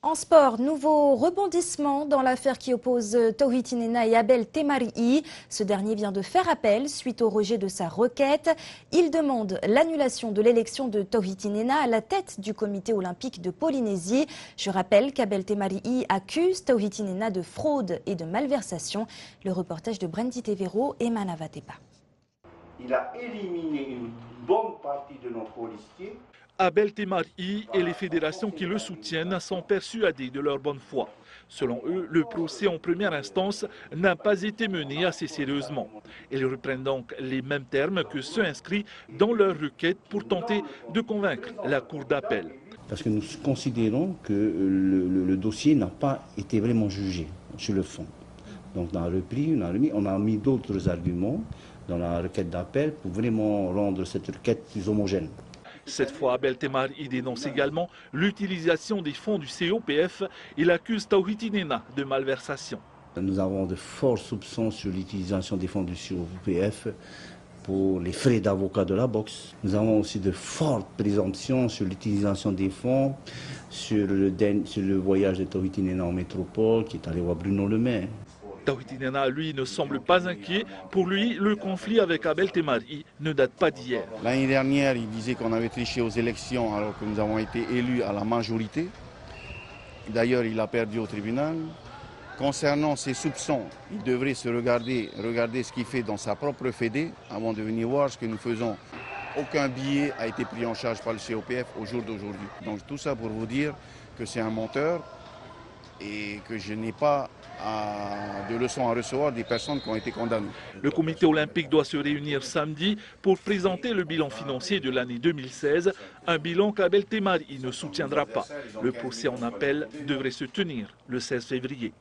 En sport, nouveau rebondissement dans l'affaire qui oppose Tawhid Inena et Abel Temari. Ce dernier vient de faire appel suite au rejet de sa requête. Il demande l'annulation de l'élection de Tawhid Inena à la tête du comité olympique de Polynésie. Je rappelle qu'Abel Temari accuse Tawhid Inena de fraude et de malversation. Le reportage de Brandy Tevero et Manavatepa. Il a éliminé une bonne partie de nos policiers. Abel Temari et les fédérations qui le soutiennent sont persuadés de leur bonne foi. Selon eux, le procès en première instance n'a pas été mené assez sérieusement. Ils reprennent donc les mêmes termes que ceux inscrits dans leur requête pour tenter de convaincre la Cour d'appel. Parce que nous considérons que le dossier n'a pas été vraiment jugé sur le fond. Donc dans le repli, on a mis d'autres arguments dans la requête d'appel pour vraiment rendre cette requête plus homogène. Cette fois, Abel Temari dénonce également l'utilisation des fonds du COPF. Il accuse Tawhid Inena de malversation. Nous avons de forts soupçons sur l'utilisation des fonds du COPF pour les frais d'avocat de la boxe. Nous avons aussi de fortes présomptions sur l'utilisation des fonds, sur le voyage de Tawhid Inena en métropole qui est allé voir Bruno Le Maire. Tawhid Inena, lui, ne semble pas inquiet. Pour lui, le conflit avec Abel Temari ne date pas d'hier. L'année dernière, il disait qu'on avait triché aux élections alors que nous avons été élus à la majorité. D'ailleurs, il a perdu au tribunal. Concernant ses soupçons, il devrait se regarder ce qu'il fait dans sa propre fédé avant de venir voir ce que nous faisons. Aucun billet a été pris en charge par le COPF au jour d'aujourd'hui. Donc tout ça pour vous dire que c'est un menteur et que je n'ai pas de leçons à recevoir des personnes qui ont été condamnées. Le comité olympique doit se réunir samedi pour présenter le bilan financier de l'année 2016, un bilan qu'Abel Temari ne soutiendra pas. Le procès en appel devrait se tenir le 16 février.